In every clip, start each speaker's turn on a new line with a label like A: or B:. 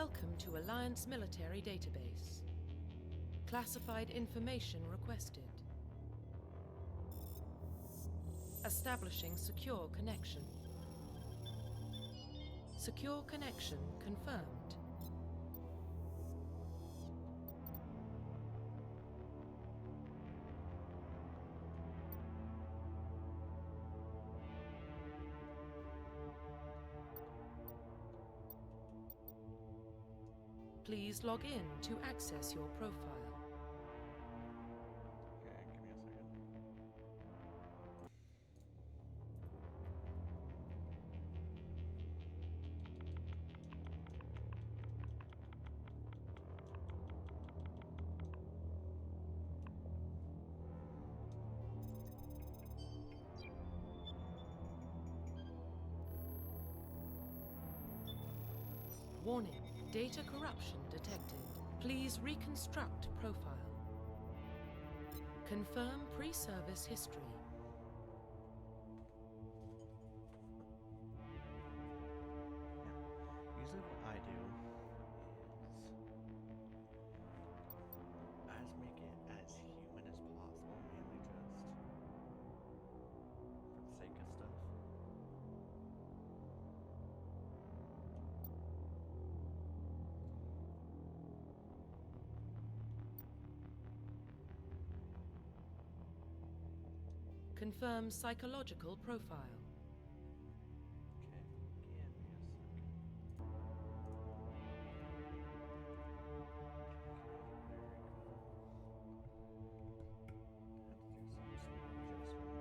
A: Welcome to Alliance Military Database. Classified information requested. Establishing secure connection. Secure connection confirmed. Please log in to access your profile.
B: Okay, give me a second.
A: Warning, data corruption detected. Please reconstruct profile. Confirm pre-service history.
B: Yeah. Usually what I do is make it as human as possible, mainly just for the sake of stuff.
A: Confirm psychological profile.
B: Okay, give me a second. Okay, there we go. Had to do some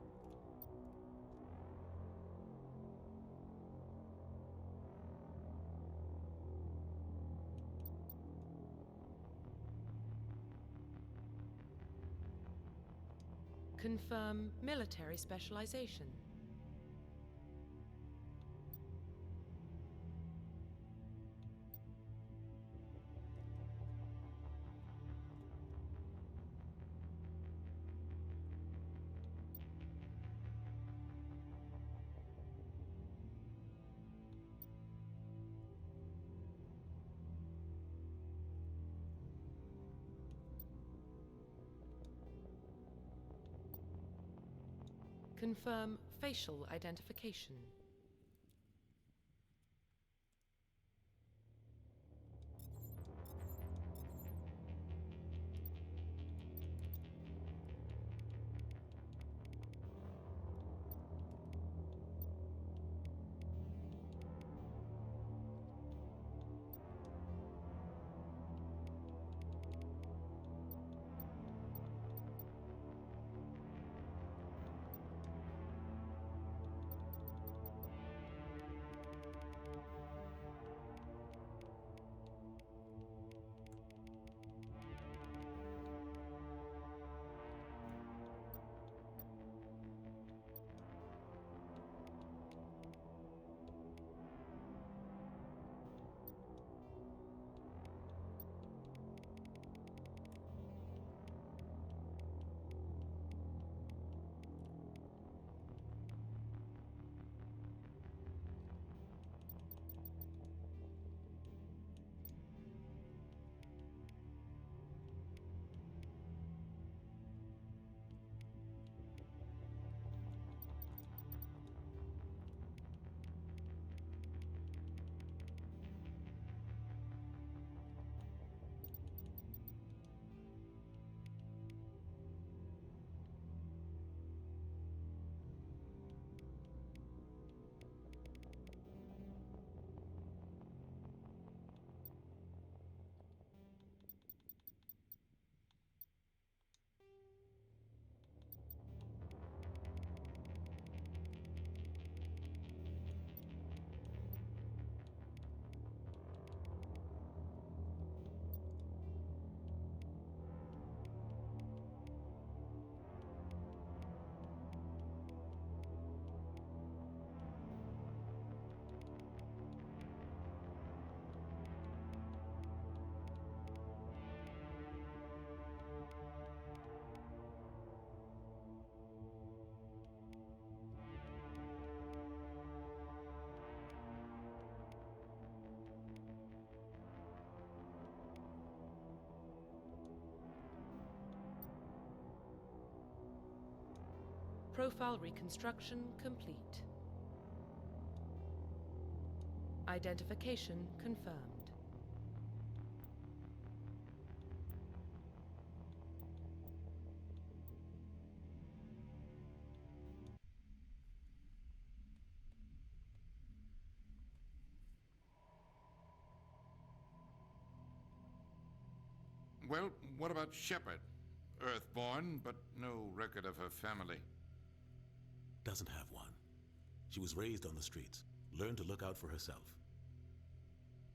B: small adjustments.
A: Confirm military specialization. Confirm facial identification. Profile reconstruction complete. Identification confirmed.
C: Well, what about Shepard? Earthborn, but no record of her family.
D: Doesn't have one. She was raised on the streets, learned to look out for herself.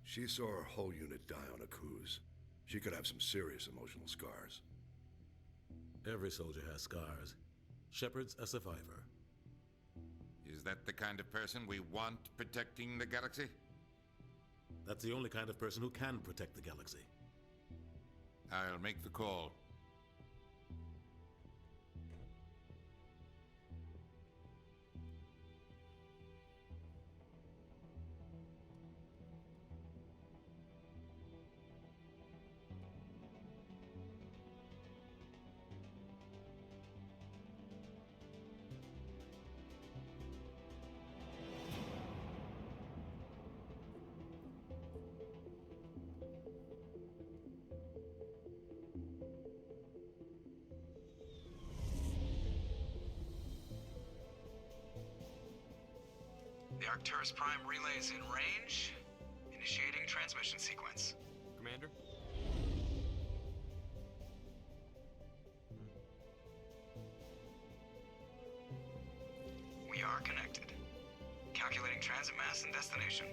E: She saw her whole unit die on a cruise. She could have some serious emotional scars.
D: Every soldier has scars. Shepard's a survivor.
C: Is that the kind of person we want protecting the galaxy?
D: That's the only kind of person who can protect the galaxy.
C: I'll make the call.
F: The Arcturus Prime relay is in range. Initiating transmission sequence.
G: Commander?
F: We are connected. Calculating transit mass and destination.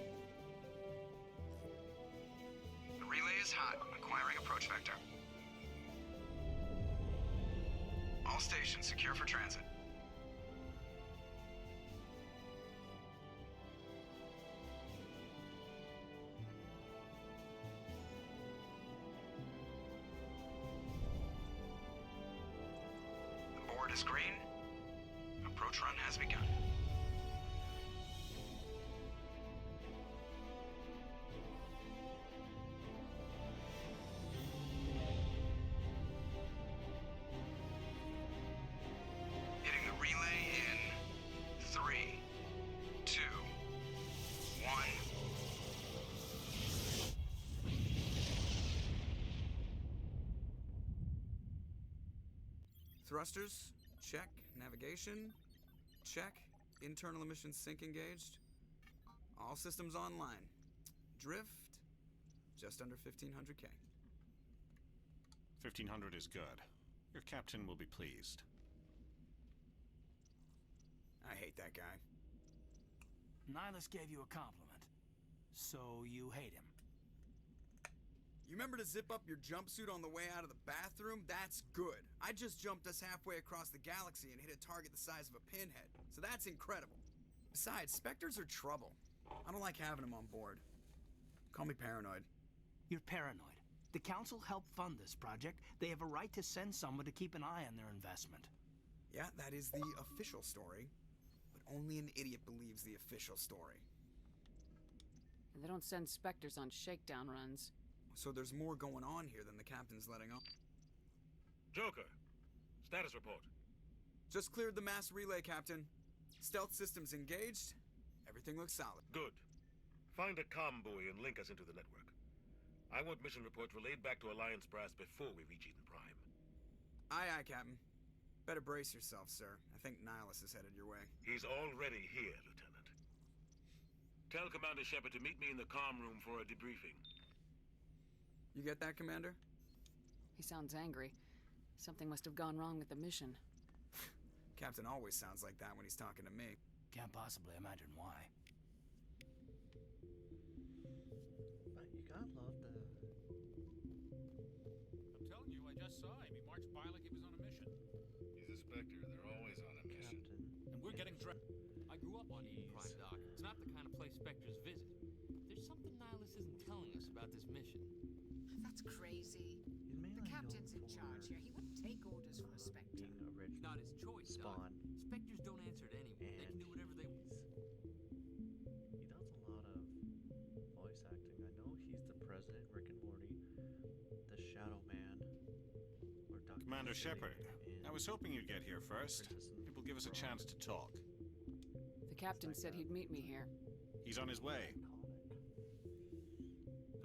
F: The relay is hot, acquiring approach vector. All stations secure for transit. The board is green. Approach run has begun. Hitting the relay in 3, 2, 1. Thrusters, check. Navigation, check. Internal emissions sync engaged. All systems online. Drift, just under 1500K.
G: 1500 is good. Your captain will be pleased.
F: I hate that guy.
H: Nihilus gave you a compliment, so you hate him.
F: You remember to zip up your jumpsuit on the way out of the bathroom? That's good. I just jumped us halfway across the galaxy and hit a target the size of a pinhead, so that's incredible. Besides, Spectres are trouble. I don't like having them on board. Call me paranoid.
H: You're paranoid. The Council helped fund this project. They have a right to send someone to keep an eye on their investment.
F: Yeah, that is the official story, but only an idiot believes the official story.
I: And they don't send Spectres on shakedown runs.
F: So there's more going on here than the captain's letting on.
J: Joker, status report.
F: Just cleared the mass relay, Captain. Stealth systems engaged. Everything looks solid.
J: Good. Find a comm buoy and link us into the network. I want mission reports relayed back to Alliance Brass before we reach Eden Prime.
F: Aye, aye, Captain. Better brace yourself, sir. I think Nihilus is headed your way.
J: He's already here, Lieutenant. Tell Commander Shepard to meet me in the comm room for a debriefing.
F: You get that, Commander?
I: He sounds angry. Something must have gone wrong with the mission.
F: Captain always sounds like that when he's talking to me.
H: Can't possibly imagine why.
B: But you gotta love the...
K: I'm telling you, I just saw him. He marched by like he was on a mission.
J: He's a Spectre. They're always on a mission.
B: Captain.
K: And we're getting I grew up on Eden Prime, Doc. It's not the kind of place Spectres visit. There's something Nihilus isn't telling us about this mission.
L: That's crazy. The captain's in charge here. He wouldn't take orders from a Spectre.
K: Not his choice, Doc.
B: Spawn.
K: Spectres don't answer to anyone. They can do whatever they want.
B: He does a lot of voice acting. I know he's the president, Rick and Morty, the Shadow Man, or Dr.
G: Commander
B: Shepard
G: Shepard, I was hoping you'd get here first. It will give us a chance to talk.
I: The captain said he'd meet me here.
G: He's on his way.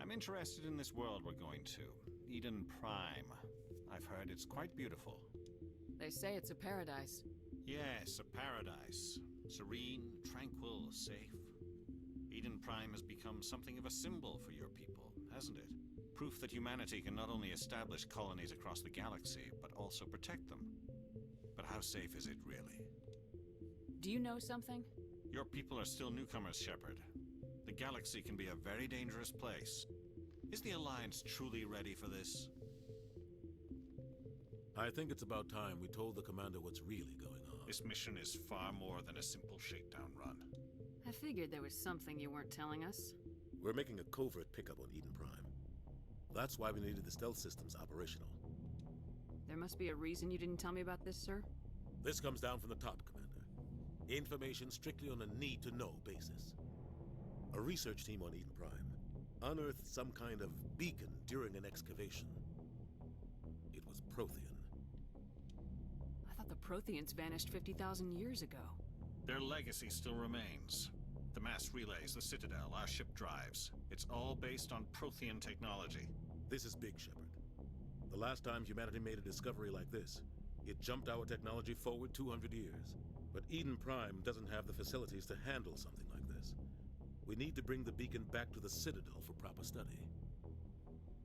G: I'm interested in this world we're going to. Eden Prime. I've heard it's quite beautiful.
I: They say it's a paradise.
G: Yes, a paradise. Serene, tranquil, safe. Eden Prime has become something of a symbol for your people, hasn't it? Proof that humanity can not only establish colonies across the galaxy, but also protect them. But how safe is it really?
I: Do you know something?
G: Your people are still newcomers, Shepard. The galaxy can be a very dangerous place. Is the Alliance truly ready for this?
D: I think it's about time we told the commander what's really going on.
G: This mission is far more than a simple shakedown run.
I: I figured there was something you weren't telling us.
D: We're making a covert pickup on Eden Prime. That's why we needed the stealth systems operational.
I: There must be a reason you didn't tell me about this, sir?
D: This comes down from the top, Commander. Information strictly on a need-to-know basis. A research team on Eden Prime unearthed some kind of beacon during an excavation. It was Prothean.
I: I thought the Protheans vanished 50,000 years ago.
G: Their legacy still remains. The mass relays, the Citadel, our ship drives. It's all based on Prothean technology.
D: This is big, Shepard. The last time humanity made a discovery like this, it jumped our technology forward 200 years. But Eden Prime doesn't have the facilities to handle something like this. We need to bring the beacon back to the Citadel for proper study.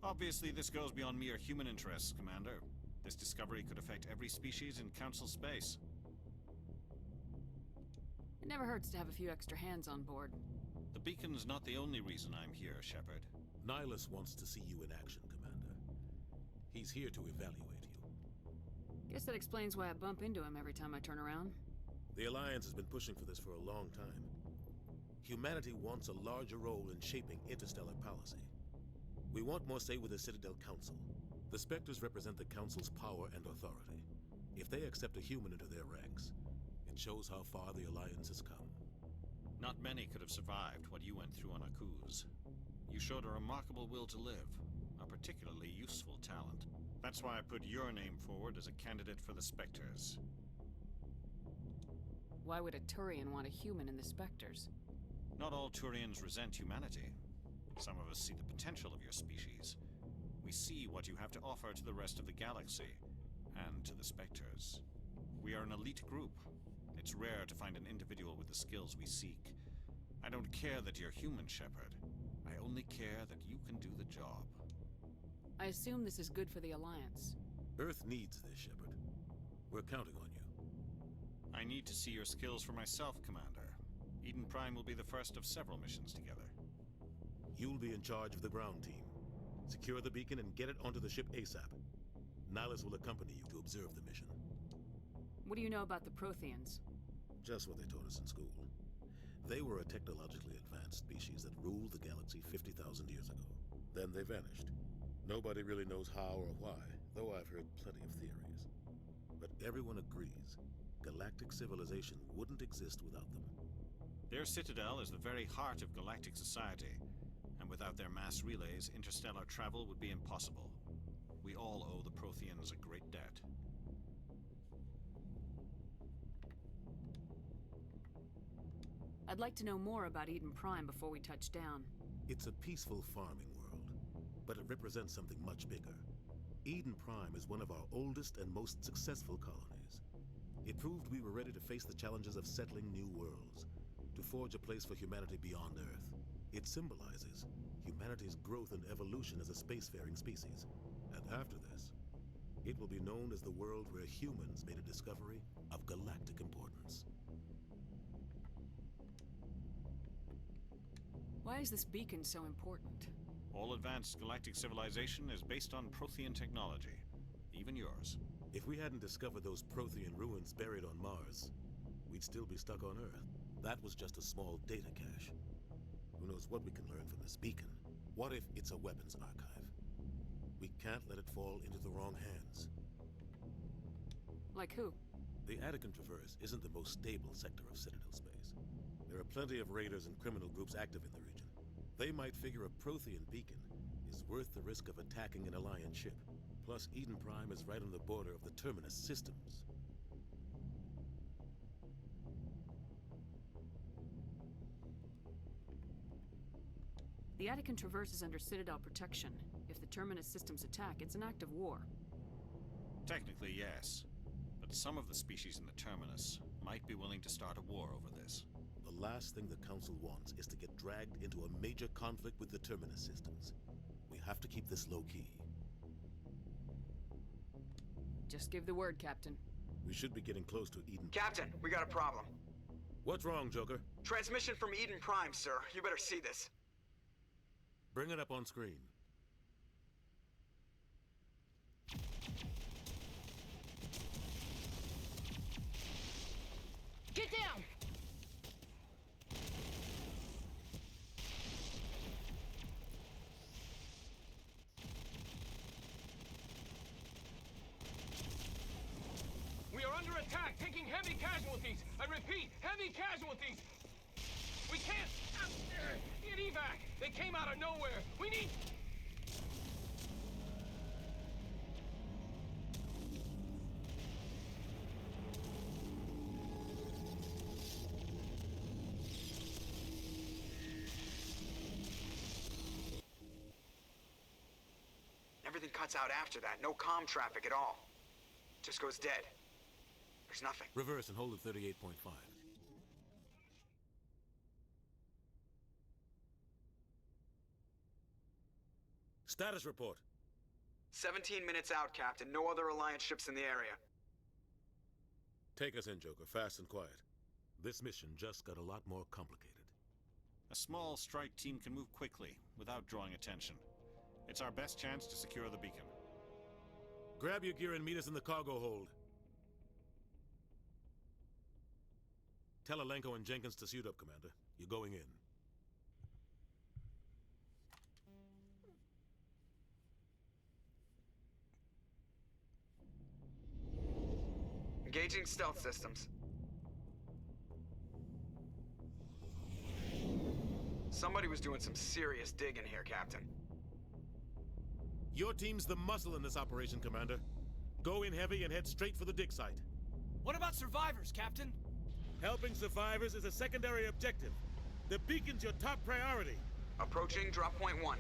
G: Obviously, this goes beyond mere human interests, Commander. This discovery could affect every species in Council space.
I: It never hurts to have a few extra hands on board.
G: The beacon's not the only reason I'm here, Shepard.
D: Nihilus wants to see you in action, Commander. He's here to evaluate you.
I: Guess that explains why I bump into him every time I turn around.
D: The Alliance has been pushing for this for a long time. Humanity wants a larger role in shaping interstellar policy. We want more say with the Citadel Council. The Spectres represent the Council's power and authority. If they accept a human into their ranks, it shows how far the Alliance has come.
G: Not many could have survived what you went through on Akuz. You showed a remarkable will to live, a particularly useful talent. That's why I put your name forward as a candidate for the Spectres.
I: Why would a Turian want a human in the Spectres?
G: Not all Turians resent humanity. Some of us see the potential of your species. We see what you have to offer to the rest of the galaxy, and to the Spectres. We are an elite group. It's rare to find an individual with the skills we seek. I don't care that you're human, Shepard. I only care that you can do the job.
I: I assume this is good for the Alliance.
D: Earth needs this, Shepard. We're counting on you.
G: I need to see your skills for myself, Commander. Eden Prime will be the first of several missions together.
D: You'll be in charge of the ground team. Secure the beacon and get it onto the ship ASAP. Nihilus will accompany you to observe the mission.
I: What do you know about the Protheans?
D: Just what they taught us in school. They were a technologically advanced species that ruled the galaxy 50,000 years ago. Then they vanished. Nobody really knows how or why, though I've heard plenty of theories. But everyone agrees, galactic civilization wouldn't exist without them.
G: Their citadel is the very heart of galactic society, and without their mass relays, interstellar travel would be impossible. We all owe the Protheans a great debt.
I: I'd like to know more about Eden Prime before we touch down.
D: It's a peaceful farming world, but it represents something much bigger. Eden Prime is one of our oldest and most successful colonies. It proved we were ready to face the challenges of settling new worlds, to forge a place for humanity beyond Earth. It symbolizes humanity's growth and evolution as a spacefaring species. And after this, it will be known as the world where humans made a discovery of galactic importance.
I: Why is this beacon so important?
G: All advanced galactic civilization is based on Prothean technology, even yours.
D: If we hadn't discovered those Prothean ruins buried on Mars, we'd still be stuck on Earth. That was just a small data cache. Who knows what we can learn from this beacon? What if it's a weapons archive? We can't let it fall into the wrong hands.
I: Like who?
D: The Attican Traverse isn't the most stable sector of Citadel space. There are plenty of raiders and criminal groups active in the region. They might figure a Prothean beacon is worth the risk of attacking an Alliance ship. Plus, Eden Prime is right on the border of the Terminus systems.
I: The Attican Traverse is under Citadel protection. If the Terminus systems attack, it's an act of war.
G: Technically, yes. But some of the species in the Terminus might be willing to start a war over this.
D: The last thing the Council wants is to get dragged into a major conflict with the Terminus systems. We have to keep this low-key.
I: Just give the word, Captain.
D: We should be getting close to Eden.
F: Captain, we got a problem.
D: What's wrong, Joker?
F: Transmission from Eden Prime, sir. You better see this.
D: Bring it up on screen.
L: Get down!
K: We are under attack, taking heavy casualties. I repeat, heavy casualties. We can't get evac. They came out of nowhere. We need...
F: Everything cuts out after that. No comm traffic at all. Just goes dead. There's nothing.
D: Reverse and hold at 38.5. Status report.
F: 17 minutes out, Captain. No other Alliance ships in the area.
D: Take us in, Joker. Fast and quiet. This mission just got a lot more complicated.
G: A small strike team can move quickly, without drawing attention. It's our best chance to secure the beacon.
D: Grab your gear and meet us in the cargo hold. Tell Alenko and Jenkins to suit up, Commander. You're going in.
F: Engaging stealth systems. Somebody was doing some serious digging here, Captain.
D: Your team's the muscle in this operation, Commander. Go in heavy and head straight for the dig site.
H: What about survivors, Captain?
D: Helping survivors is a secondary objective. The beacon's your top priority.
F: Approaching drop point 1.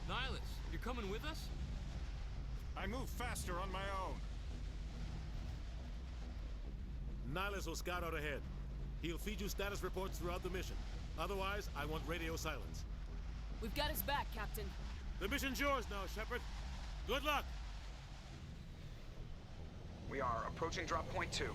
K: Nihilus, you're coming with us?
G: I move faster on my own.
D: Nihilus will scout out ahead. He'll feed you status reports throughout the mission. Otherwise, I want radio silence.
I: We've got his back, Captain.
D: The mission's yours now, Shepard. Good luck!
F: We are approaching drop point 2.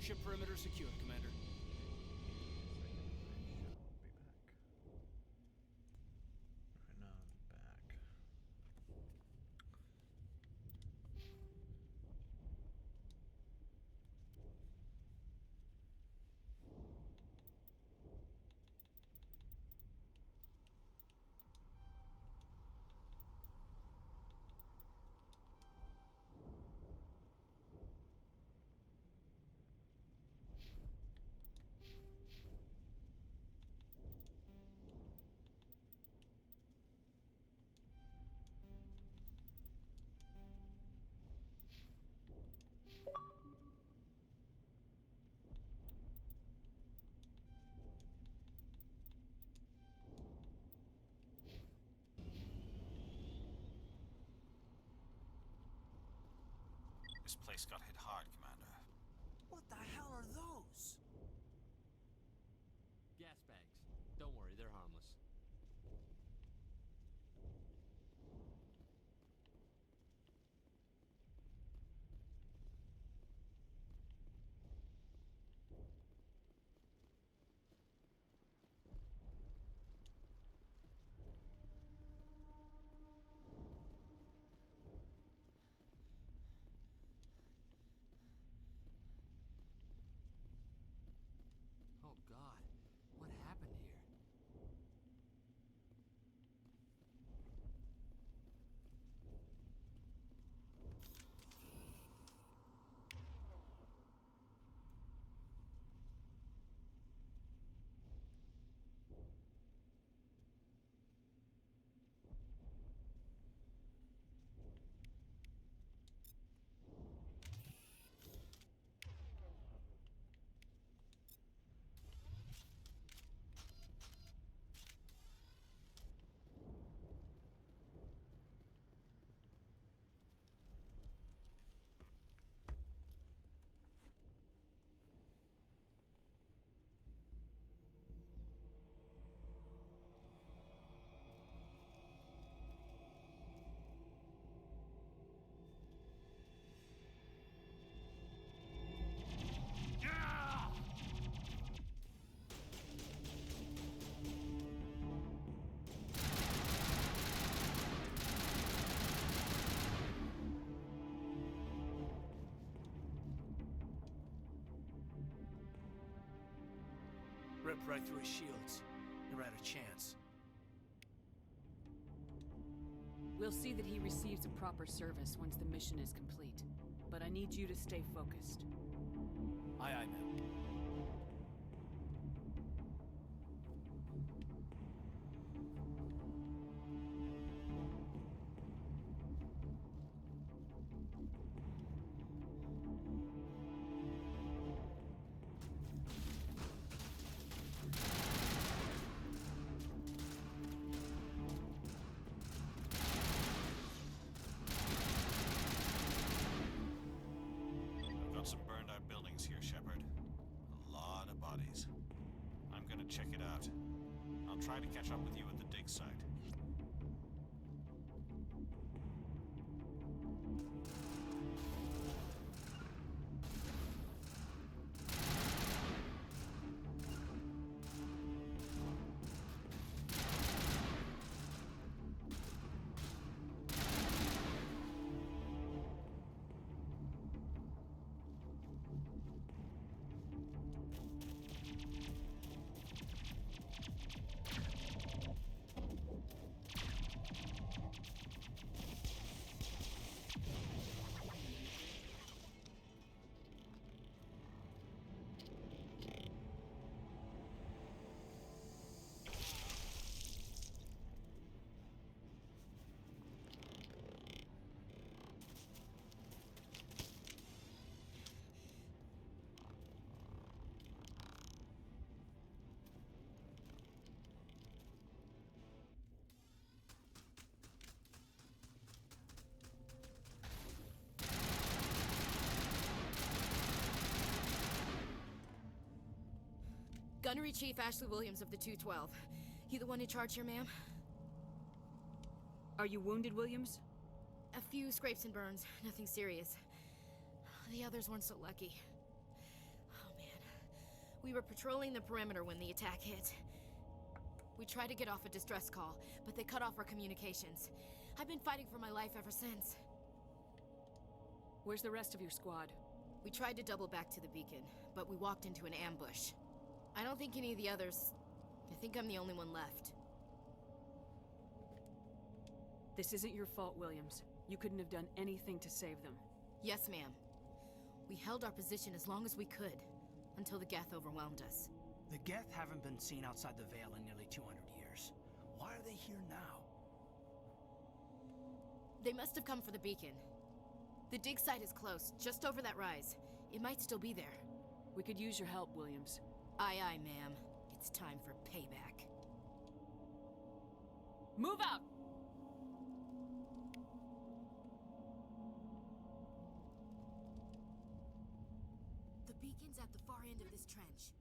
H: Ship perimeter secured, Commander.
B: Right now, back.
G: This place got hit hard, Commander.
H: What the hell are those?
K: Gas bags. Don't worry, they're harmless.
H: ripped right through his shields. Never had a chance.
I: We'll see that he receives a proper service once the mission is complete. But I need you to stay focused.
H: Aye, aye, ma'am.
G: I've got some burned out buildings here, Shepard. A lot of bodies. I'm gonna check it out. I'll try to catch up with you at the dig site.
M: Gunnery Chief Ashley Williams of the 212. You the one in charge here, ma'am?
I: Are you wounded, Williams?
M: A few scrapes and burns, nothing serious. The others weren't so lucky. Oh man. We were patrolling the perimeter when the attack hit. We tried to get off a distress call, but they cut off our communications. I've been fighting for my life ever since.
I: Where's the rest of your squad?
M: We tried to double back to the beacon, but we walked into an ambush. I don't think any of the others... I think I'm the only one left.
I: This isn't your fault, Williams. You couldn't have done anything to save them.
M: Yes, ma'am. We held our position as long as we could, until the Geth overwhelmed us.
H: The Geth haven't been seen outside the Veil in nearly 200 years. Why are they here now?
M: They must have come for the beacon. The dig site is close, just over that rise. It might still be there.
I: We could use your help, Williams.
M: Aye, aye, ma'am. It's time for payback.
I: Move out!
M: The beacon's at the far end of this trench.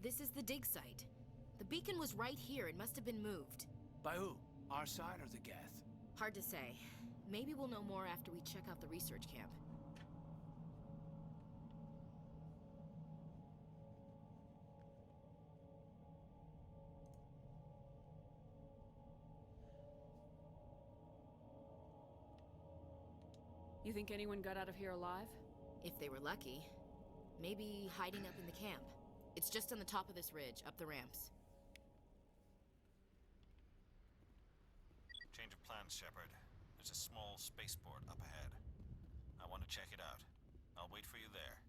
M: This is the dig site. The beacon was right here. It must have been moved.
H: By who? Our side or the Geth?
M: Hard to say. Maybe we'll know more after we check out the research camp.
I: You think anyone got out of here alive?
M: If they were lucky. Maybe hiding up in the camp. It's just on the top of this ridge, up the ramps.
G: Change of plans, Shepard. There's a small spaceport up ahead. I want to check it out. I'll wait for you there.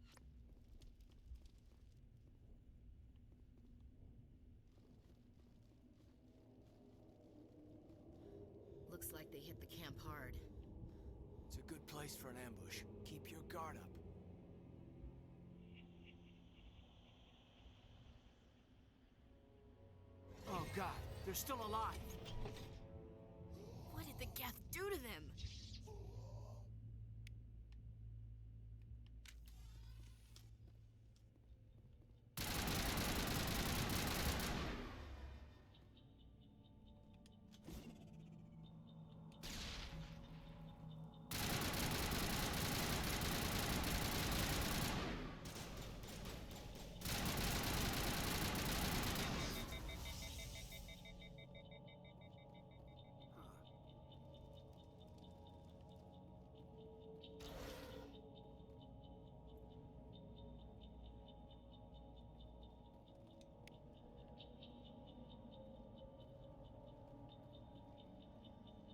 M: Looks like they hit the camp hard.
H: It's a good place for an ambush. Keep your guard up. Oh god, they're still alive!
M: What did the Geth do to them?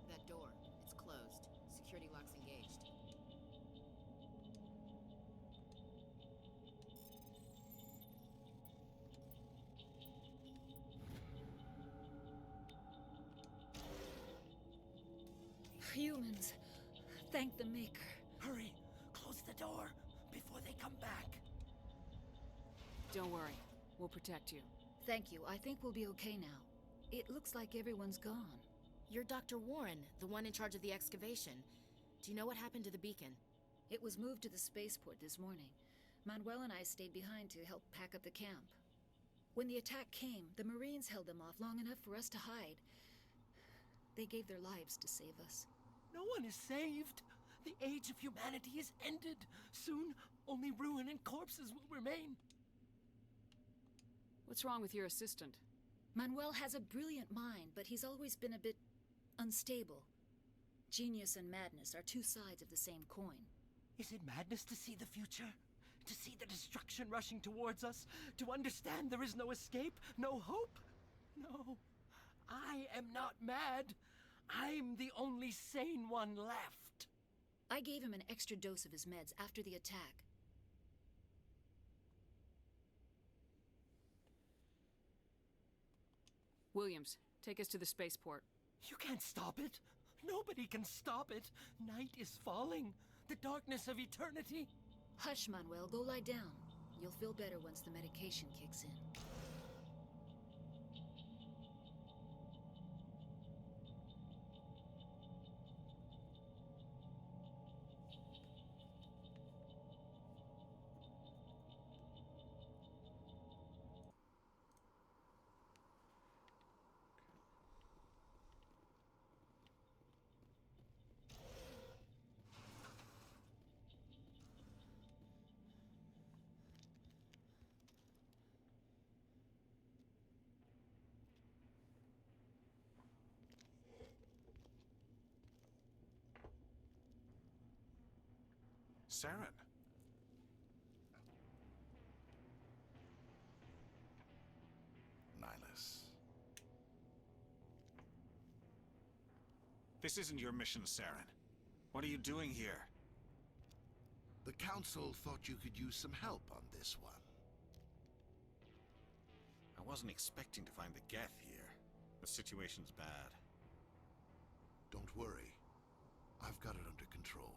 M: That door, it's closed. Security lock's engaged.
N: Humans, thank the Maker.
H: Hurry! Close the door before they come back.
I: Don't worry. We'll protect you.
N: Thank you. I think we'll be okay now. It looks like everyone's gone.
M: You're Dr. Warren, the one in charge of the excavation. Do you know what happened to the beacon?
N: It was moved to the spaceport this morning. Manuel and I stayed behind to help pack up the camp. When the attack came, the Marines held them off long enough for us to hide. They gave their lives to save us.
O: No one is saved. The age of humanity is ended. Soon, only ruin and corpses will remain.
I: What's wrong with your assistant?
N: Manuel has a brilliant mind, but he's always been a bit unstable. Genius and madness are two sides of the same coin.
O: Is it madness to see the future? To see the destruction rushing towards us? To understand there is no escape? No hope? No. I am not mad. I'm the only sane one left.
N: I gave him an extra dose of his meds after the attack.
I: Williams, take us to the spaceport.
O: You can't stop it. Nobody can stop it. Night is falling. The darkness of eternity.
N: Hush, Manuel. Go lie down. You'll feel better once the medication kicks in.
P: Saren. Nihilus.
G: This isn't your mission, Saren. What are you doing here?
P: The Council thought you could use some help on this one.
G: I wasn't expecting to find the Geth here. The situation's bad.
P: Don't worry. I've got it under control.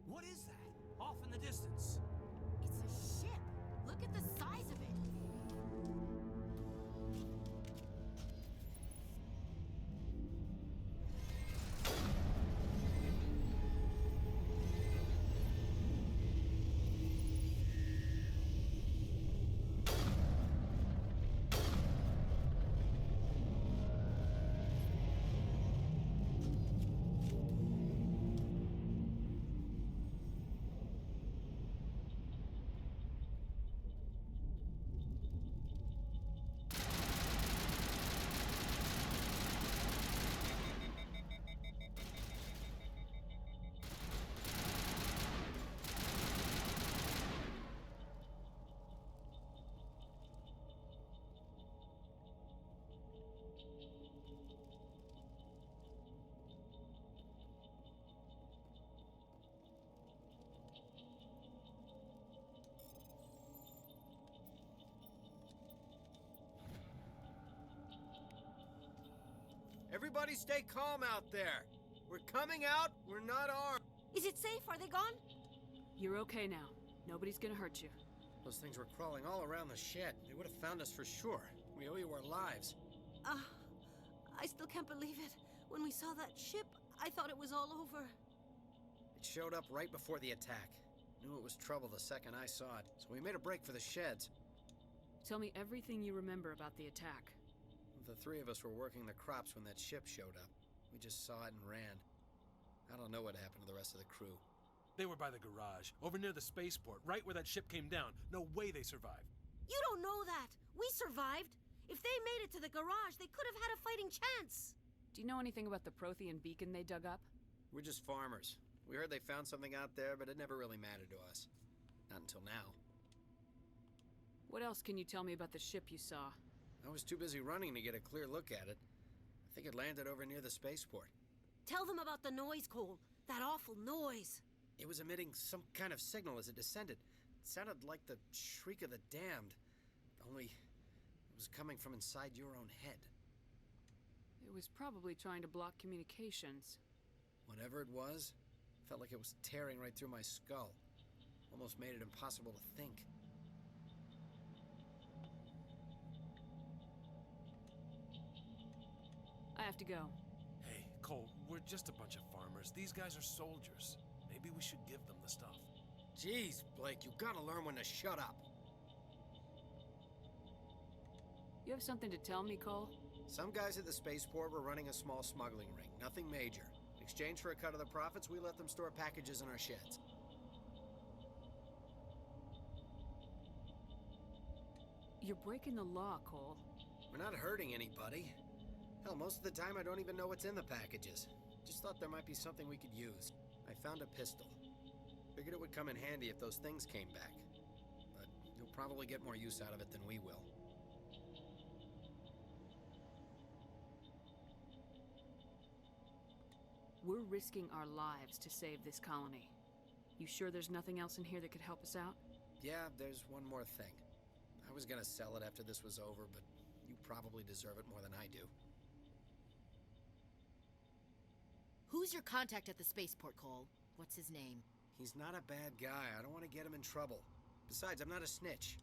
H: What is that? Off in the distance.
M: It's a ship. Look at the size of it.
Q: Everybody stay calm out there. We're coming out. We're not armed.
M: Is it safe? Are they gone?
I: You're okay now. Nobody's gonna hurt you.
Q: Those things were crawling all around the shed. They would have found us for sure. We owe you our lives.
M: I still can't believe it. When we saw that ship, I thought it was all over.
Q: It showed up right before the attack. Knew it was trouble the second I saw it, so we made a break for the sheds.
I: Tell me everything you remember about the attack.
Q: The three of us were working the crops when that ship showed up. We just saw it and ran. I don't know what happened to the rest of the crew.
R: They were by the garage, over near the spaceport, right where that ship came down. No way they survived.
M: You don't know that. We survived. If they made it to the garage, they could have had a fighting chance.
I: Do you know anything about the Prothean beacon they dug up?
Q: We're just farmers. We heard they found something out there, but it never really mattered to us. Not until now.
I: What else can you tell me about the ship you saw?
Q: I was too busy running to get a clear look at it. I think it landed over near the spaceport.
M: Tell them about the noise, Cole. That awful noise.
Q: It was emitting some kind of signal as it descended. It sounded like the shriek of the damned. Only it was coming from inside your own head.
I: It was probably trying to block communications.
Q: Whatever it was, felt like it was tearing right through my skull. Almost made it impossible to think.
I: I have to go.
R: Hey, Cole, we're just a bunch of farmers. These guys are soldiers. Maybe we should give them the stuff.
Q: Jeez, Blake, you gotta learn when to shut up.
I: You have something to tell me, Cole?
Q: Some guys at the spaceport were running a small smuggling ring. Nothing major. In exchange for a cut of the profits, we let them store packages in our sheds.
I: You're breaking the law, Cole.
Q: We're not hurting anybody. Hell, most of the time I don't even know what's in the packages. Just thought there might be something we could use. I found a pistol. Figured it would come in handy if those things came back. But you'll probably get more use out of it than we will.
I: We're risking our lives to save this colony. You sure there's nothing else in here that could help us out?
Q: Yeah, there's one more thing. I was gonna sell it after this was over, but you probably deserve it more than I do.
M: Who's your contact at the spaceport, Cole? What's his name?
Q: He's not a bad guy. I don't want to get him in trouble. Besides, I'm not a snitch.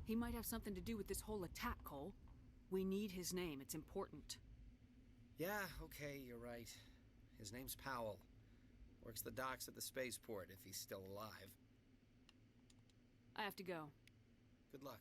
I: He might have something to do with this whole attack, Cole. We need his name. It's important.
Q: Yeah, okay, you're right. His name's Powell. Works the docks at the spaceport, if he's still alive.
I: I have to go.
Q: Good luck.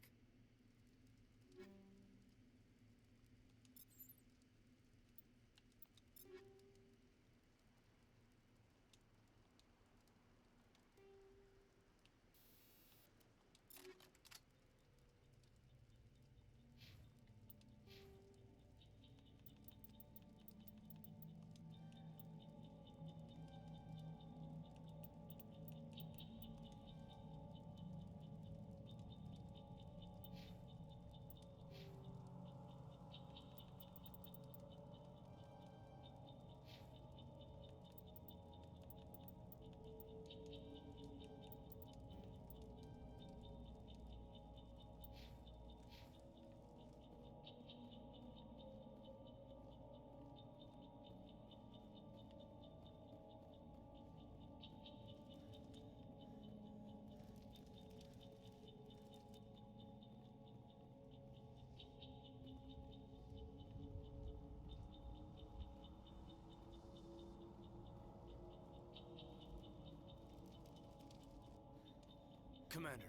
O: Commander,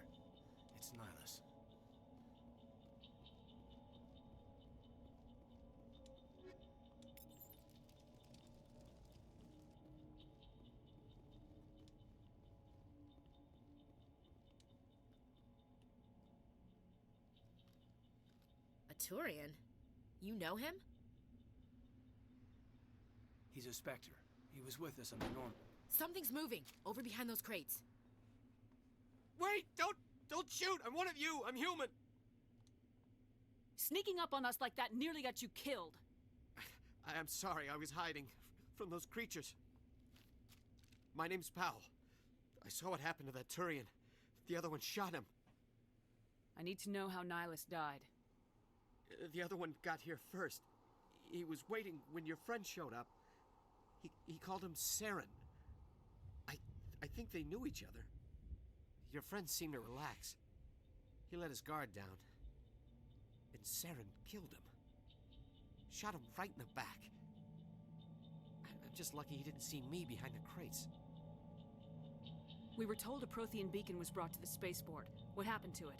O: it's Nihilus.
M: A Turian? You know him?
O: He's a Spectre. He was with us on the Norm.
M: Something's moving, over behind those crates.
O: Wait! Don't shoot! I'm one of you! I'm human!
I: Sneaking up on us like that nearly got you killed.
O: I am sorry, I was hiding from those creatures. My name's Powell. I saw what happened to that Turian. The other one shot him.
I: I need to know how Nihilus died.
O: The other one got here first. He was waiting when your friend showed up. He called him Saren. I think they knew each other. Your friend seemed to relax. He let his guard down. And Saren killed him. Shot him right in the back. I'm just lucky he didn't see me behind the crates.
I: We were told a Prothean beacon was brought to the spaceport. What happened to it?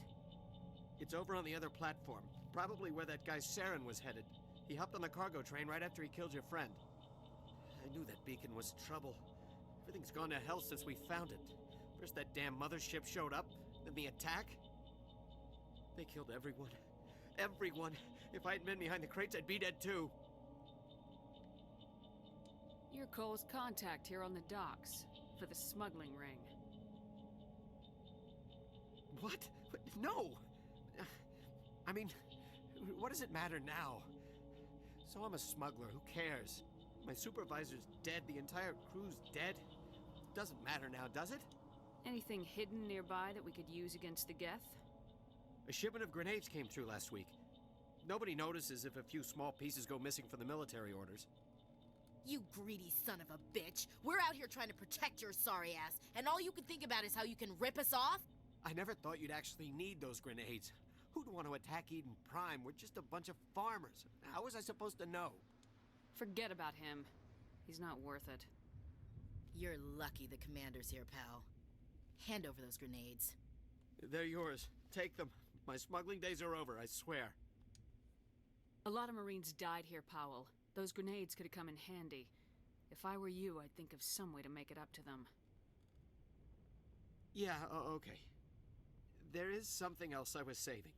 O: It's over on the other platform. Probably where that guy Saren was headed. He hopped on the cargo train right after he killed your friend. I knew that beacon was trouble. Everything's gone to hell since we found it. First that damn mothership showed up, then the attack. They killed everyone. Everyone. If I hadn't been behind the crates, I'd be dead too.
I: You're Cole's contact here on the docks for the smuggling ring.
O: What? No! I mean, what does it matter now? So I'm a smuggler, who cares? My supervisor's dead, the entire crew's dead. Doesn't matter now, does it?
I: Anything hidden nearby that we could use against the Geth?
O: A shipment of grenades came through last week. Nobody notices if a few small pieces go missing from the military orders.
M: You greedy son of a bitch! We're out here trying to protect your sorry ass, and all you can think about is how you can rip us off?
O: I never thought you'd actually need those grenades. Who'd want to attack Eden Prime? We're just a bunch of farmers. How was I supposed to know?
I: Forget about him. He's not worth it.
M: You're lucky the commander's here, pal. Hand over those grenades.
O: They're yours. Take them. My smuggling days are over, I swear.
I: A lot of Marines died here, Powell. Those grenades could have come in handy. If I were you, I'd think of some way to make it up to them.
O: Yeah, okay. There is something else I was saving.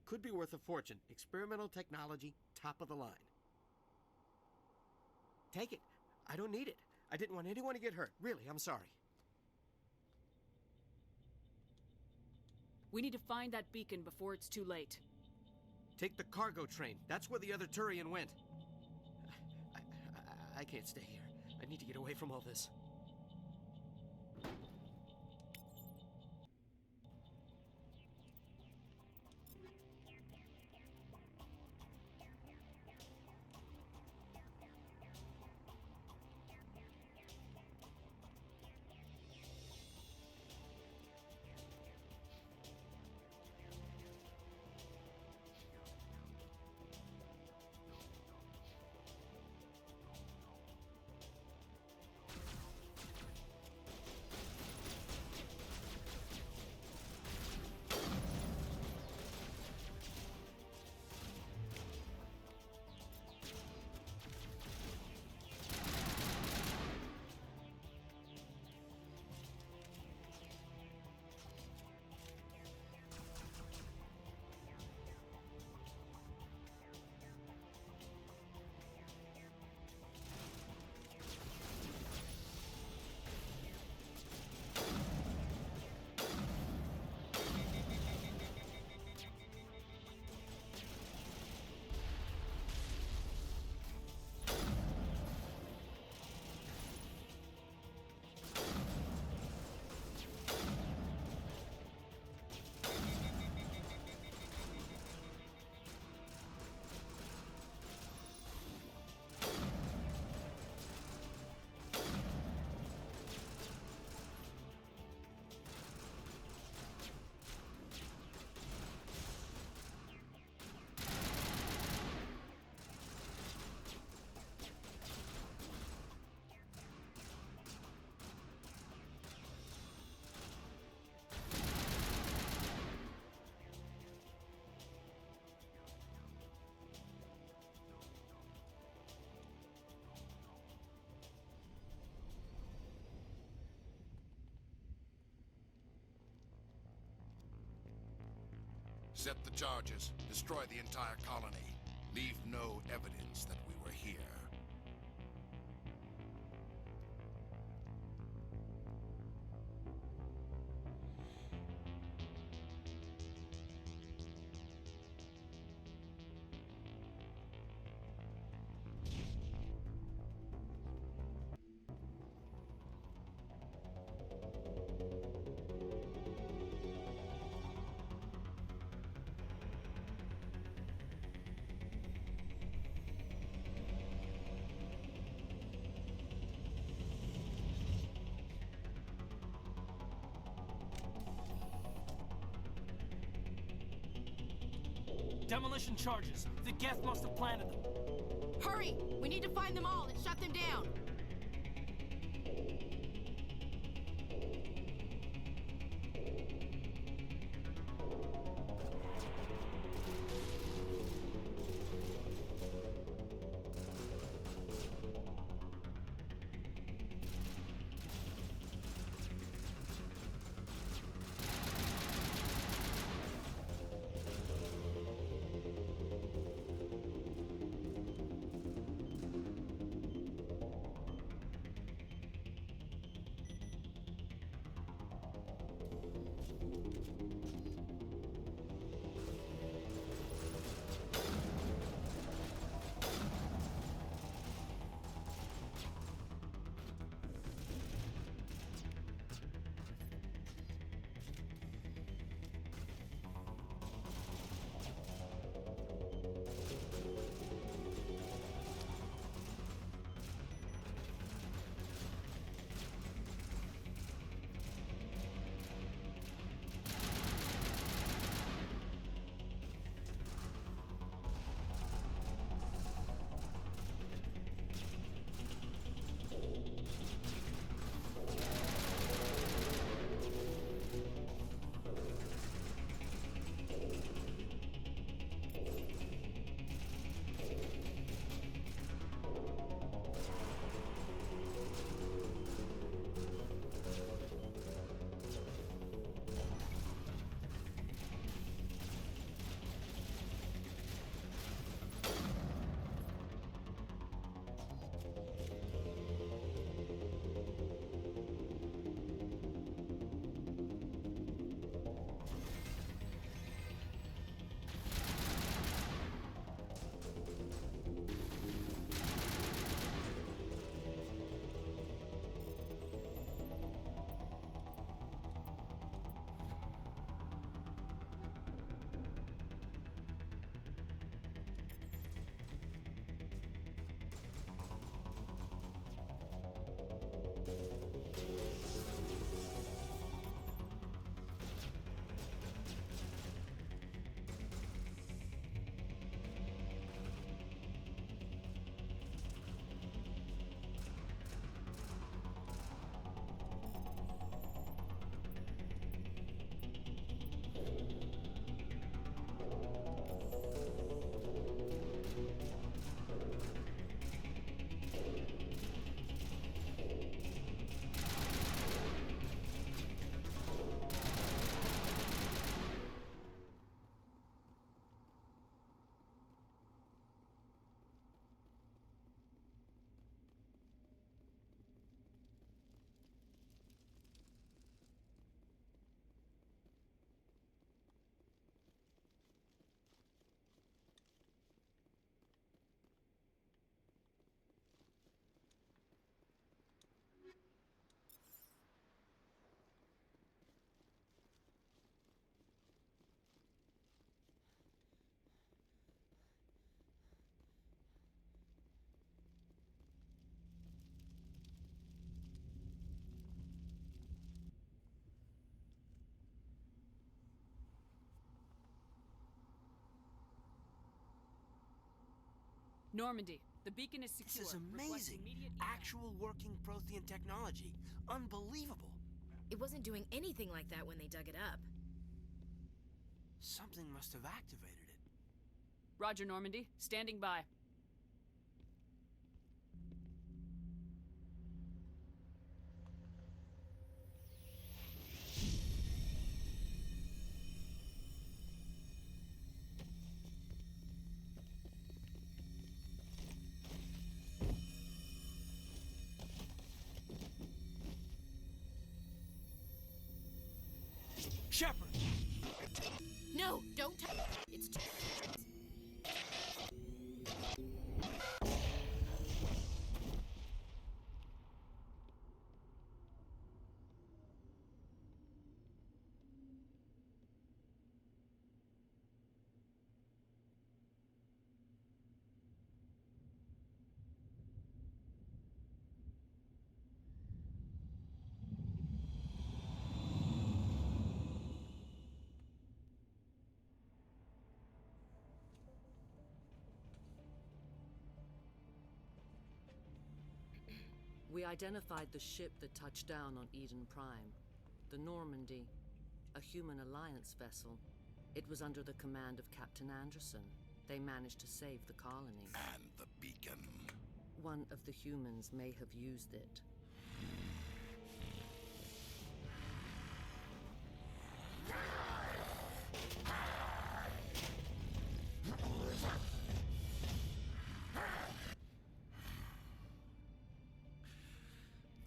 O: Could be worth a fortune. Experimental technology, top of the line. Take it. I don't need it. I didn't want anyone to get hurt. Really, I'm sorry.
I: We need to find that beacon before it's too late.
O: Take the cargo train. That's where the other Turian went. I can't stay here. I need to get away from all this.
P: Set the charges. Destroy the entire colony. Leave no evidence that we were here.
H: Demolition charges. The Geth must have planted them.
M: Hurry! We need to find them all and shut them down!
I: Normandy, the beacon is secure.
O: This is
I: Request
O: amazing.
I: immediate
O: Actual working Prothean technology. Unbelievable.
M: It wasn't doing anything like that when they dug it up.
O: Something must have activated it.
I: Roger, Normandy. Standing by.
O: Shepard!
M: No, don't touch. It's too.
S: We identified the ship that touched down on Eden Prime. The Normandy. A human alliance vessel. It was under the command of Captain Anderson. They managed to save the colony.
P: And the beacon.
S: One of the humans may have used it.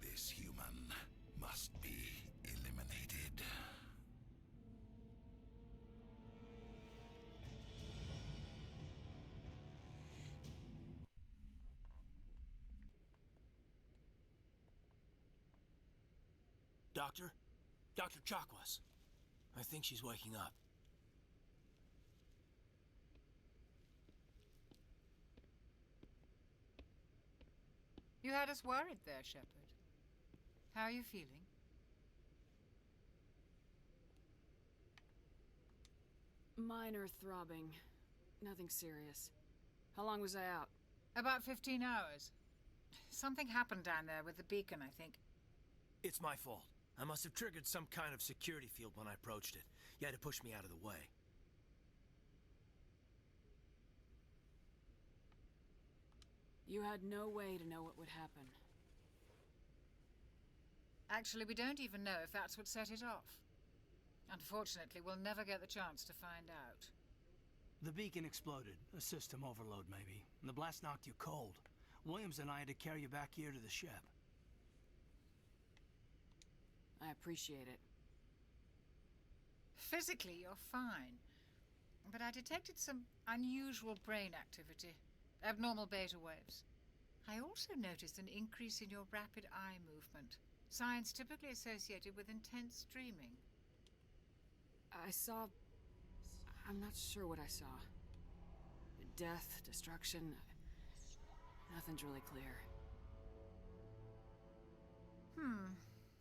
P: This human must be eliminated.
O: Doctor? Dr. Chakwas. I think she's waking up.
L: You had us worried there, Shepard. How are you feeling?
I: Minor throbbing. Nothing serious. How long was I out?
L: About 15 hours. Something happened down there with the beacon, I think.
O: It's my fault. I must have triggered some kind of security field when I approached it. You had to push me out of the way.
I: You had no way to know what would happen.
L: Actually, we don't even know if that's what set it off. Unfortunately, we'll never get the chance to find out.
H: The beacon exploded. A system overload, maybe. And the blast knocked you cold. Williams and I had to carry you back here to the ship.
I: I appreciate it.
L: Physically, you're fine. But I detected some unusual brain activity. Abnormal beta waves. I also noticed an increase in your rapid eye movement. Signs typically associated with intense dreaming.
I: I saw... I'm not sure what I saw. Death, destruction... Nothing's really clear.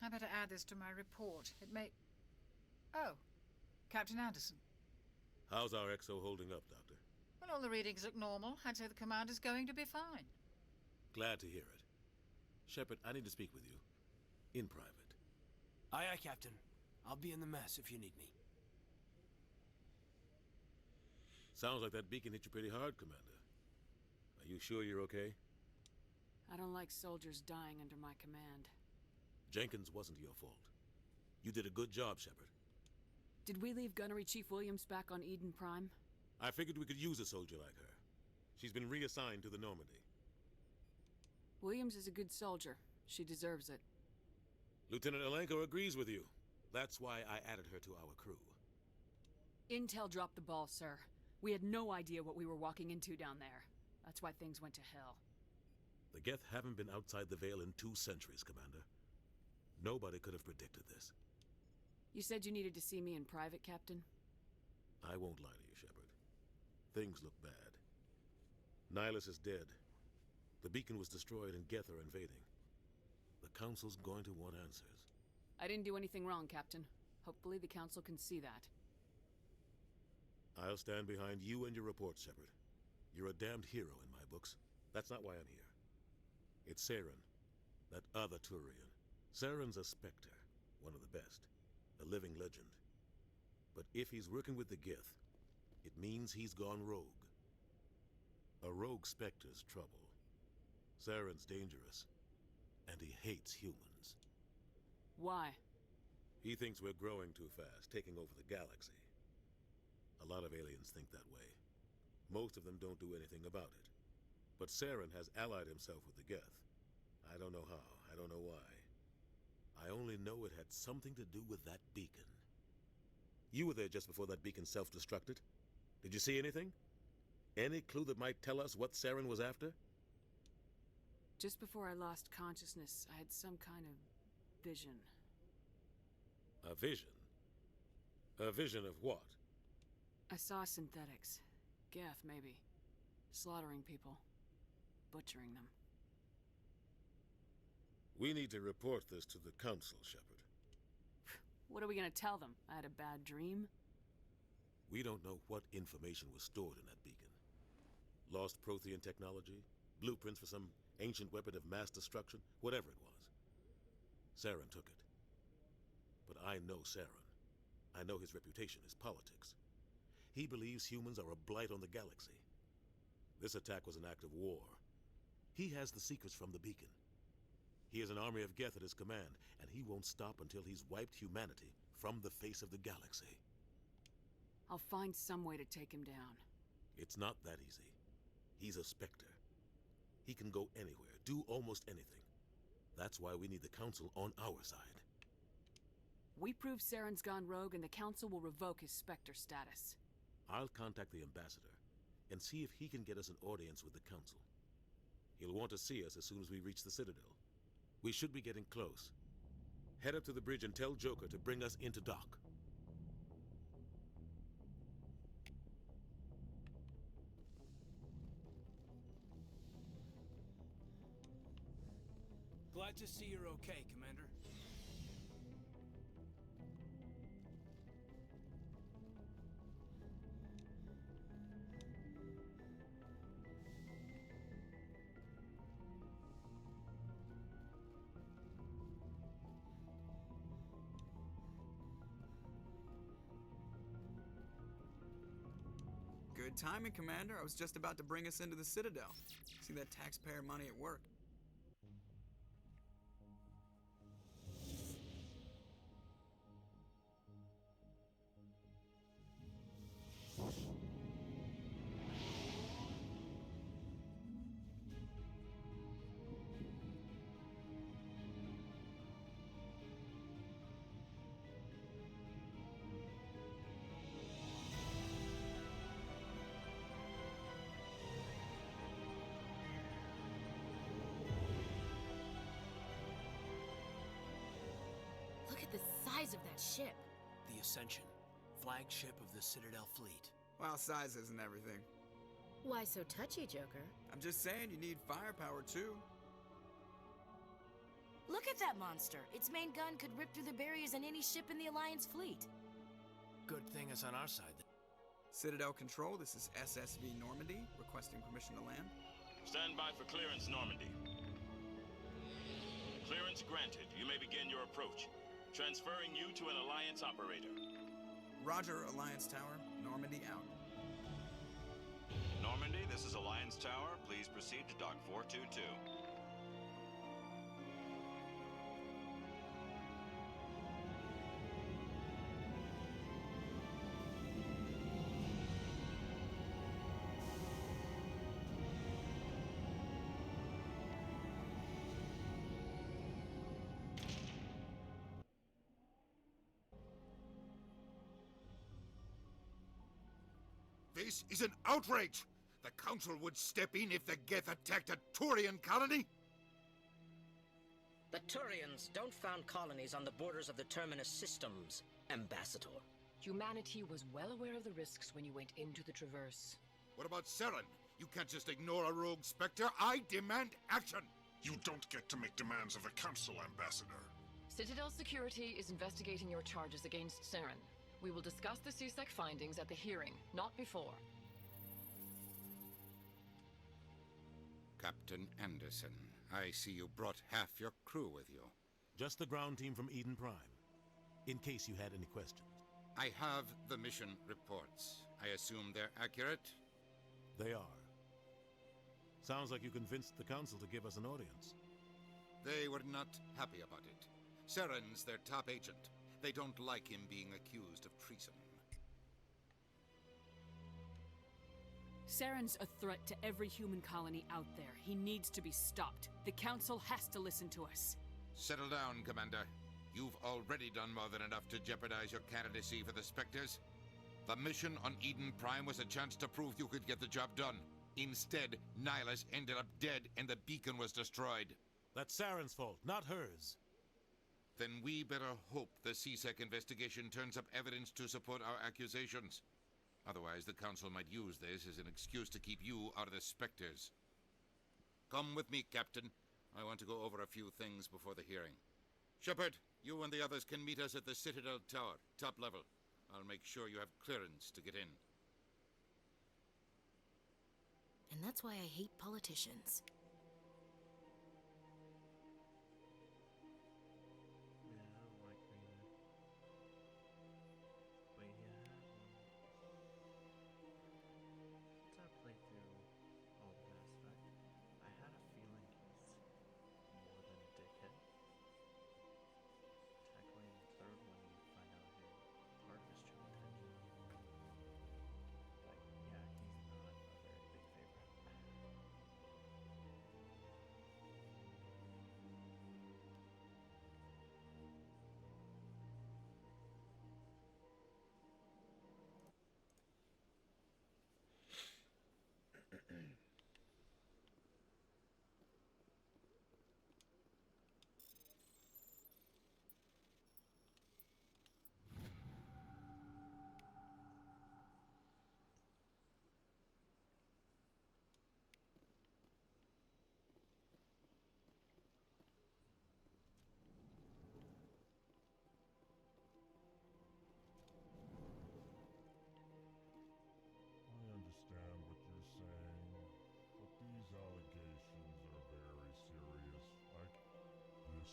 L: I better add this to my report. It may... Oh, Captain Anderson.
D: How's our XO holding up, Doctor?
L: Well, all the readings look normal. I'd say the commander's going to be fine.
D: Glad to hear it. Shepard, I need to speak with you. In private.
O: Aye, aye, Captain. I'll be in the mess if you need me.
D: Sounds like that beacon hit you pretty hard, Commander. Are you sure you're okay?
I: I don't like soldiers dying under my command.
D: Jenkins wasn't your fault. You did a good job, Shepard.
I: Did we leave Gunnery Chief Williams back on Eden Prime?
D: I figured we could use a soldier like her. She's been reassigned to the Normandy.
I: Williams is a good soldier. She deserves it.
D: Lieutenant Alenko agrees with you. That's why I added her to our crew.
I: Intel dropped the ball, sir. We had no idea what we were walking into down there. That's why things went to hell.
D: The Geth haven't been outside the Veil in 2 centuries, Commander. Nobody could have predicted this.
I: You said you needed to see me in private, Captain?
D: I won't lie to you, Shepard. Things look bad. Nihilus is dead. The beacon was destroyed and Geth are invading. The Council's going to want answers.
I: I didn't do anything wrong, Captain. Hopefully the Council can see that.
D: I'll stand behind you and your report, Shepard. You're a damned hero in my books. That's not why I'm here. It's Saren, that other Turian. Saren's a Spectre, one of the best. A living legend. But if he's working with the Geth, it means he's gone rogue. A rogue Spectre's trouble. Saren's dangerous, and he hates humans.
I: Why?
D: He thinks we're growing too fast, taking over the galaxy. A lot of aliens think that way. Most of them don't do anything about it. But Saren has allied himself with the Geth. I don't know how, I don't know why. I only know it had something to do with that beacon. You were there just before that beacon self-destructed. Did you see anything? Any clue that might tell us what Saren was after?
I: Just before I lost consciousness, I had some kind of vision.
D: A vision? A vision of what?
I: I saw synthetics. Geth, maybe. Slaughtering people. Butchering them.
D: We need to report this to the Council, Shepard.
I: What are we gonna tell them? I had a bad dream?
D: We don't know what information was stored in that beacon. Lost Prothean technology? Blueprints for some ancient weapon of mass destruction, whatever it was. Saren took it. But I know Saren. I know his reputation is politics. He believes humans are a blight on the galaxy. This attack was an act of war. He has the secrets from the beacon. He has an army of Geth at his command, and he won't stop until he's wiped humanity from the face of the galaxy.
I: I'll find some way to take him down.
D: It's not that easy. He's a Spectre. He can go anywhere, do almost anything. That's why we need the Council on our side.
I: We prove Saren's gone rogue and the Council will revoke his Spectre status.
D: I'll contact the Ambassador and see if he can get us an audience with the Council. He'll want to see us as soon as we reach the Citadel. We should be getting close. Head up to the bridge and tell Joker to bring us into dock.
H: Glad to see you're okay, Commander.
F: Good timing, Commander. I was just about to bring us into the Citadel. See that taxpayer money at work.
M: Look at the size of that ship.
H: The Ascension, flagship of the Citadel fleet.
F: Well, size isn't everything.
M: Why so touchy, Joker?
F: I'm just saying you need firepower, too.
M: Look at that monster. Its main gun could rip through the barriers in any ship in the Alliance fleet.
H: Good thing it's on our side.
F: Citadel Control, this is SSV Normandy, requesting permission to land.
T: Stand by for clearance, Normandy. Clearance granted. You may begin your approach. Transferring you to an Alliance operator.
F: Roger, Alliance Tower. Normandy out.
T: Normandy, this is Alliance Tower. Please proceed to Dock 422.
P: This is an outrage! The Council would step in if the Geth attacked a Turian colony?
U: The Turians don't found colonies on the borders of the Terminus systems, Ambassador.
V: Humanity was well aware of the risks when you went into the Traverse.
P: What about Saren? You can't just ignore a rogue Spectre. I demand action!
J: You don't get to make demands of the Council, Ambassador.
V: Citadel Security is investigating your charges against Saren. We will discuss the CSEC findings at the hearing, not before.
C: Captain Anderson, I see you brought half your crew with you.
D: Just the ground team from Eden Prime, in case you had any questions.
C: I have the mission reports. I assume they're accurate?
D: They are. Sounds like you convinced the Council to give us an audience.
C: They were not happy about it. Saren's their top agent. They don't like him being accused of treason.
I: Saren's a threat to every human colony out there. He needs to be stopped. The Council has to listen to us.
C: Settle down, Commander. You've already done more than enough to jeopardize your candidacy for the Spectres. The mission on Eden Prime was a chance to prove you could get the job done. Instead, Nihilus ended up dead and the beacon was destroyed.
D: That's Saren's fault, not hers.
C: Then we better hope the CSEC investigation turns up evidence to support our accusations. Otherwise, the Council might use this as an excuse to keep you out of the Spectres. Come with me, Captain. I want to go over a few things before the hearing. Shepard, you and the others can meet us at the Citadel Tower, top level. I'll make sure you have clearance to get in.
M: And that's why I hate politicians.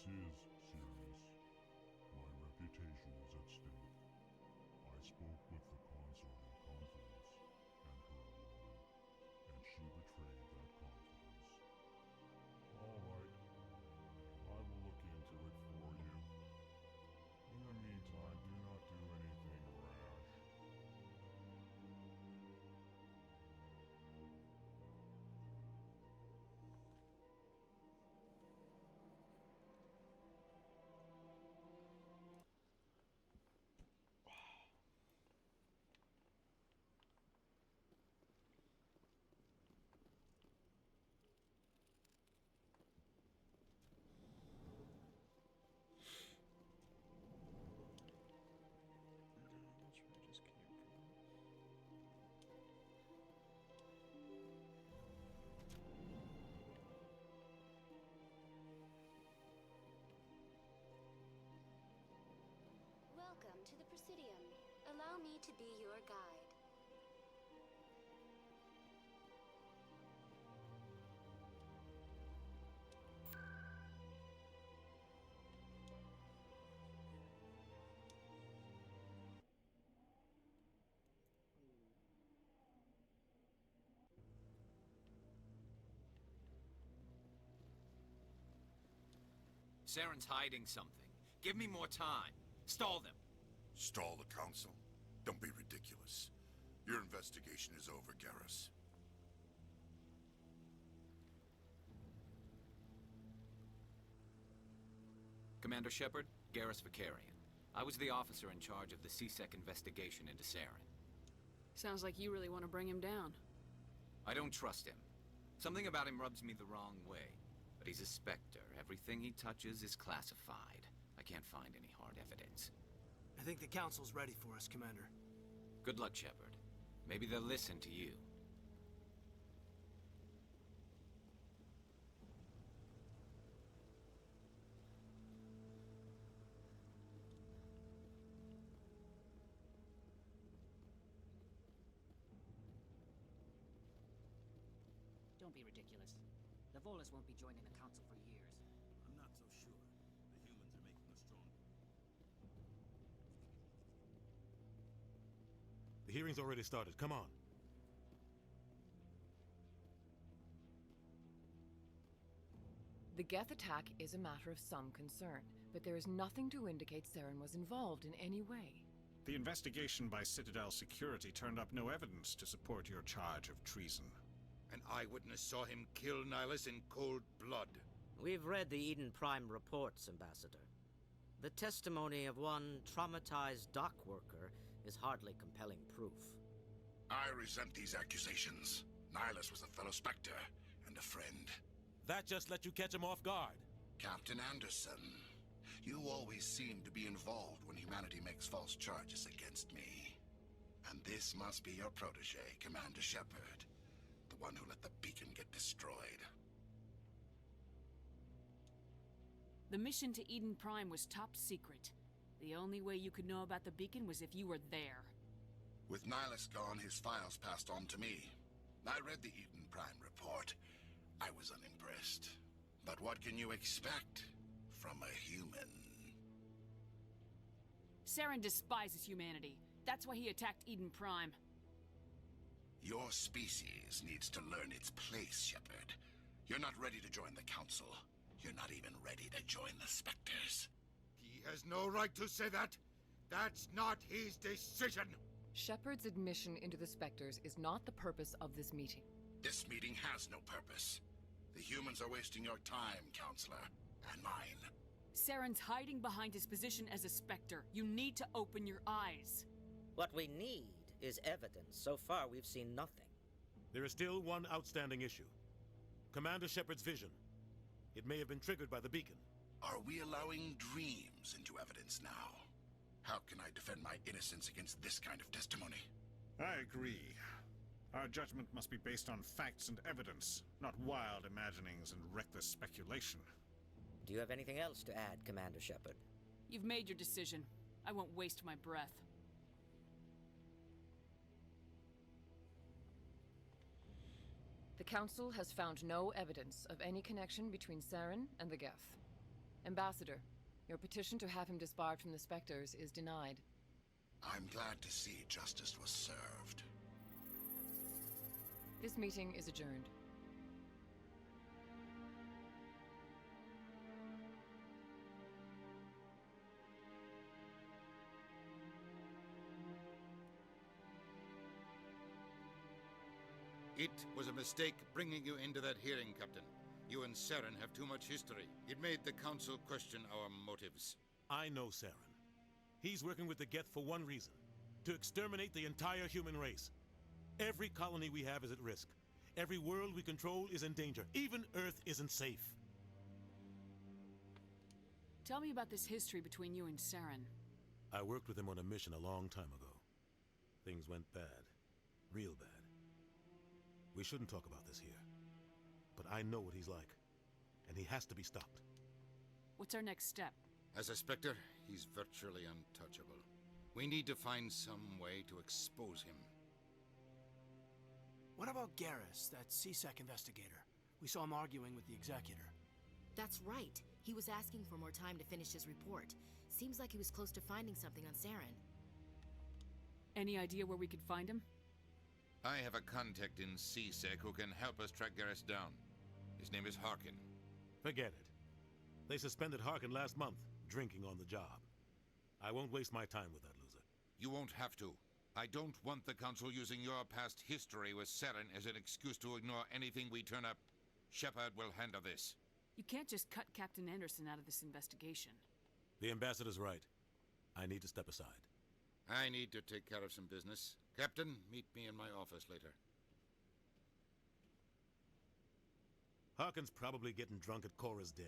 A: This is serious. My reputation is at stake. I spoke with the consort in confidence, and her alone, and she betrayed that confidence. All right. I will look into it for you. In the meantime, do not do anything rash.
E: Welcome to the Presidium. Allow me to be your guide.
W: Saren's hiding something. Give me more time. Stall them.
P: Stall the council? Don't be ridiculous. Your investigation is over, Garrus.
W: Commander Shepard, Garrus Vicarian. I was the officer in charge of the CSEC investigation into Saren.
I: Sounds like you really want to bring him down.
W: I don't trust him. Something about him rubs me the wrong way. But he's a Spectre. Everything he touches is classified. I can't find any hard evidence.
H: I think the Council's ready for us, Commander.
W: Good luck, Shepard. Maybe they'll listen to you.
X: Don't be ridiculous. The Volus won't be joining the Council for years.
Y: I'm not so sure. The humans are making us stronger.
D: The hearing's already started. Come on.
V: The Geth attack is a matter of some concern, but there is nothing to indicate Saren was involved in any way.
G: The investigation by Citadel Security turned up no evidence to support your charge of treason.
P: An eyewitness saw him kill Nihilus in cold blood.
U: We've read the Eden Prime reports, Ambassador. The testimony of one traumatized dock worker is hardly compelling proof.
P: I resent these accusations. Nihilus was a fellow Spectre and a friend.
Z: That just let you catch him off guard.
P: Captain Anderson, you always seem to be involved when humanity makes false charges against me. And this must be your protege, Commander Shepard. The one who let the beacon get destroyed.
I: The mission to Eden Prime was top secret. The only way you could know about the beacon was if you were there.
P: With Nihilus gone, his files passed on to me. I read the Eden Prime report. I was unimpressed. But what can you expect from a human?
I: Saren despises humanity. That's why he attacked Eden Prime.
P: Your species needs to learn its place, Shepard. You're not ready to join the Council. You're not even ready to join the Spectres. He has no right to say that. That's not his decision.
V: Shepard's admission into the Spectres is not the purpose of this meeting.
P: This meeting has no purpose. The humans are wasting your time, Counselor, and mine.
I: Saren's hiding behind his position as a Spectre. You need to open your eyes.
U: What we need is evidence. So far, we've seen nothing.
D: There is still one outstanding issue. Commander Shepard's vision. It may have been triggered by the beacon.
P: Are we allowing dreams into evidence now? How can I defend my innocence against this kind of testimony?
G: I agree. Our judgment must be based on facts and evidence, not wild imaginings and reckless speculation.
U: Do you have anything else to add, Commander Shepard?
I: You've made your decision. I won't waste my breath.
V: The Council has found no evidence of any connection between Saren and the Geth. Ambassador, your petition to have him disbarred from the Spectres is denied.
P: I'm glad to see justice was served.
V: This meeting is adjourned.
C: It was a mistake bringing you into that hearing, Captain. You and Saren have too much history. It made the Council question our motives.
Z: I know Saren. He's working with the Geth for one reason. To exterminate the entire human race. Every colony we have is at risk. Every world we control is in danger. Even Earth isn't safe.
I: Tell me about this history between you and Saren.
D: I worked with him on a mission a long time ago. Things went bad. Real bad. We shouldn't talk about this here. But I know what he's like. And he has to be stopped.
I: What's our next step?
C: As a Spectre, he's virtually untouchable. We need to find some way to expose him.
H: What about Garrus, that CSEC investigator? We saw him arguing with the Executor.
M: That's right. He was asking for more time to finish his report. Seems like he was close to finding something on Saren.
I: Any idea where we could find him?
C: I have a contact in CSEC who can help us track Garrus down. His name is Harkin.
D: Forget it. They suspended Harkin last month, drinking on the job. I won't waste my time with that loser.
C: You won't have to. I don't want the Council using your past history with Saren as an excuse to ignore anything we turn up. Shepard will handle this.
I: You can't just cut Captain Anderson out of this investigation.
D: The Ambassador's right. I need to step aside.
C: I need to take care of some business. Captain, meet me in my office later.
D: Harkin's probably getting drunk at Cora's Den.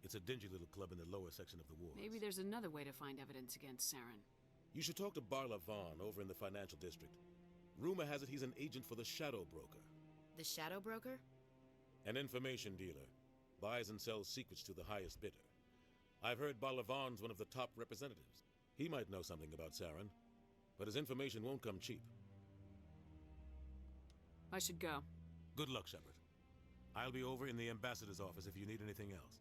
D: It's a dingy little club in the lower section of the wharves.
I: Maybe there's another way to find evidence against Saren.
D: You should talk to Barla Vaughn over in the financial district. Rumor has it he's an agent for the Shadow Broker.
M: The Shadow Broker?
D: An information dealer. Buys and sells secrets to the highest bidder. I've heard Barla Vaughn's one of the top representatives. He might know something about Saren, but his information won't come cheap.
I: I should go.
D: Good luck, Shepard. I'll be over in the Ambassador's office if you need anything else.